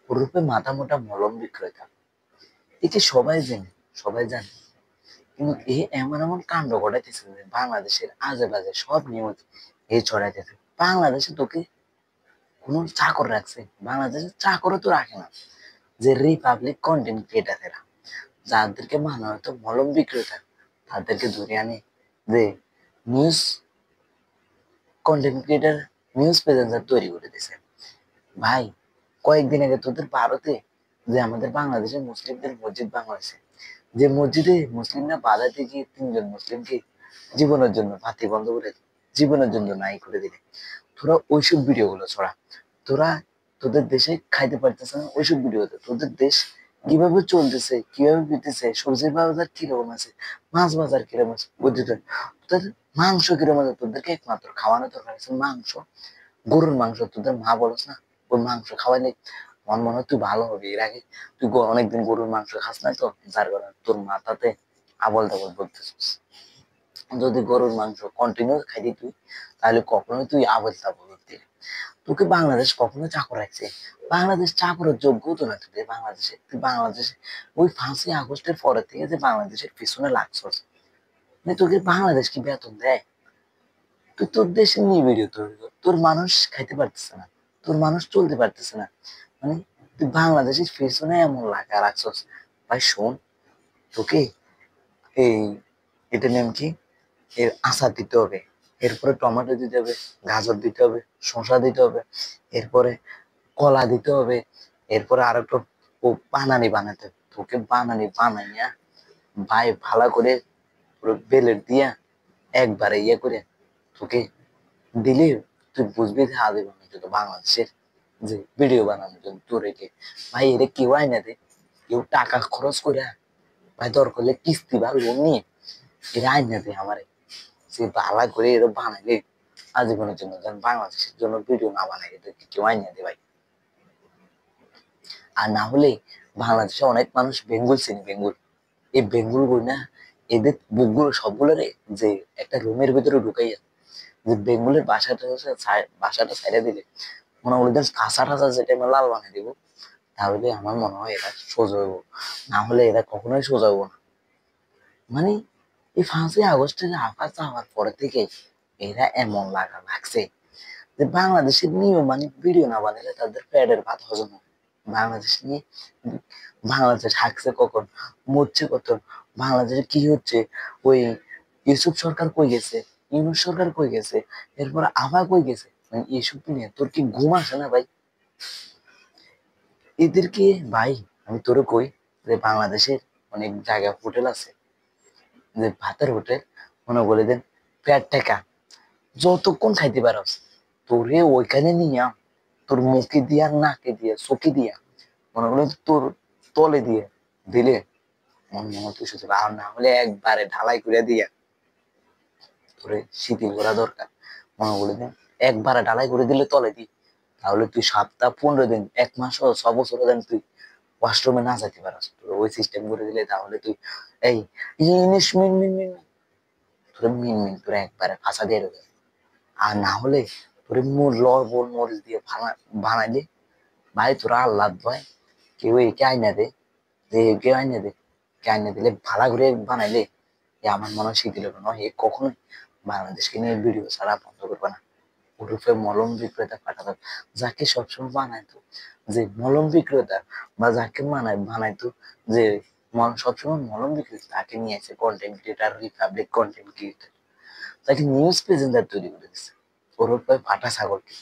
ওরূপে মাথা মোটা মলম বিক্রেতা। একে সবাই জানে, কিন্তু এ এমন এমন কাণ্ড ঘটাইতেছে যে বাংলাদেশের আজে বাজে সব নিউজ এ ছড়াইতেছে। বাংলাদেশে তোকে কোন চাকর রাখছে? বাংলাদেশে চাকরও তো রাখে না। যে রিপাবলিক কন্টেন্ট ক্রিয়েটারেরা, যাদেরকে মানা হয়তো মলম বিক্রেতা, তাদেরকে ধরে আনে যে news content creator, news presenter তৈরি করে দিছে। ভাই, কয়েকদিন আগে তোদের ভারতে যে আমাদের বাংলাদেশের মুসলিমদের মসজিদ ভাঙা হয়েছে, যে মসজিদে মুসলিমরা বাধাতে গিয়ে 3 জন মুসলিমকে জীবনের জন্য বাতি বন্ধ করে, জীবনের জন্য নাই করে দিলে, তোরা ওইসব ভিডিও গুলো ছড়া। তোরা তোদের দেশে খাইতে পারতেছে না ওইসব ভিডিওতে, তোদের দেশ কিভাবে চলতেছে, কিভাবে বিতেছে, সবজির বাজার কিরকম আছে, মাছ বাজার কিরকম আছে, বুঝতে তোদের মাংস কিরকম আছে, তোদেরকে একমাত্র খাওয়ানো দরকার আছে মাংস, গরুর মাংস। তোদের মা বলস না ওই মাংস খাওয়াইলে মনে হয় তুই ভালো হবে। এর আগে তুই অনেকদিন গরুর মাংস খাস না তো, যার কারণে তোর মাথাতে আবল তাবল বলতেছিস। যদি গরুর মাংস কন্টিনিউ খাইতি তুই, তাহলে কখনোই তুই আবল তাবল বলতি না। তোকে বাংলাদেশ কখনো চাকর রাখছে? বাংলাদেশ চাকরের যোগ্য তো না তোদের। বাংলাদেশে তুই বাংলাদেশে ওই 5ই আগস্টের পরে থেকে যে বাংলাদেশের পিছনে লাগছস, মানে তোকে বাংলাদেশ কি বেতন দেয়? তুই তোর দেশে নিয়ে ভিডিও তৈরি কর, তোর মানুষ খাইতে পারতেছে না, তোর মানুষ চলতে পারতেছে না, মানে তুই বাংলাদেশের পেছনে এমন লাগা রাখছস। ভাই শোন, তোকে এই এটা নাম কি, এর আচার দিতে হবে, এরপরে টমেটো দিতে হবে, গাজর দিতে হবে, শসা দিতে হবে, এরপরে কলা দিতে হবে, এরপরে আর একটু ও বানানি বানাতে হবে। তোকে বানানি বানাইয়া ভাই ভালো করে পুরো বেলেট দিয়া একবারে ইয়ে করে তোকে দিলে তুই বুঝবি যে আজীবনের জন্য বাংলাদেশের যে ভিডিও বানানোর জন্য তোর একে, ভাই এটা কেউ আয় না দে, কেউ টাকা খরচ করে, ভাই দরকার হলে কিস্তি বা লোন নিয়ে এটা আয় না দে আমারে, সে ভালো করে এটা বানাইলে আজীবনের জন্য যেন বাংলাদেশের জন্য ভিডিও না বানাই, এদেরকে কেউ আয় না দে ভাই। আর না হলে বাংলাদেশে অনেক মানুষ বেঙ্গল চিনি, বেঙ্গল, এই বেঙ্গল বই না, এদের বুকগুলো সবগুলোরে যে একটা রুমের ভিতরে ঢুকাইয়া যে বেঙ্গলের বাসাটা ছেড়ে দিলে, মনে হলো কাঁচা টাচা যেটা আমরা লাল বানিয়ে দিব, তাহলে আমার মনে হয় এরা সোজা হইব। না হলে এরা কখনোই সোজা হবো না। মানে এই 5ই আগস্টের আঘাত যাওয়ার পরে থেকে এরা এমন লাগা লাগছে যে বাংলাদেশের নিয়ম মানে ভিডিও না বানালে তাদের পেটের ভাত হজম হয়। বাংলাদেশ নিয়ে, বাংলাদেশ হাঁকছে কখন, মরছে কখন, বাংলাদেশে কি হচ্ছে, ওই ইউসুফ সরকার কই গেছে, ইউনূস সরকার কই গেছে, এরপর আবার কই গেছে, মানে এইসব নিয়ে তোর কি ঘুম আসে না ভাই? এদেরকে ভাই, আমি তোরে কই যে বাংলাদেশের অনেক জায়গায় হোটেল আছে, যে ভাতের হোটেল, মনে বলে দেন পেট টেকা, যতক্ষণ খাইতে পারস তোরে ওইখানে নিয়া তোর মুখে দিয়া, নাকে দিয়া, চোখে দিয়া, মনে করো তোর তলে দিয়ে দিলে মন মনে তুই শুধু, আর না হলে একবারে ঢালাই করে দিয়া তোরে শিথিল করা দরকার। মনে করে দেন একবারে ঢালাই করে দিলে তলে দি, তাহলে তুই 7 টা 15 দিন, 1 মাস 6 বছর দেন তুই ওয়াশরুমে না যাইতে পারস। তোর ওই সিস্টেম করে দিলে তাহলে তুই এই ইংলিশ মিন মিন মিন তোরে মিন মিন তোরে একবারে ফাঁসা দিয়ে দেবে। আর না হলে তোরে লবণ মরিচ দিয়ে বানাইলে ভাই তোরা আল্লাহ ভয় কেউ একে আইনা দে, যে কেউ আইনা দে, কে আইনা দিলে ভাড়া ঘুরে বানাইলে এ আমার মনে হয় শিথিল হবে নয়, এ কখনোই বাংলাদেশকে নিয়ে ভিডিও ছাড়া বন্ধ করবে না। ওরফে মলম বিক্রেতা পাঠাতো, যাকে সবসময় বানাইতো যে মলম বিক্রেতা, বা যাকে বানাইতো যে সবসময় মলম বিক্রেতা, তাকে নিয়ে এসে content creator, Republic content creator, তাকে নিউজ প্রেজেন্টার তৈরি করে দিচ্ছে ওরফে পাঠা ছাগলকে।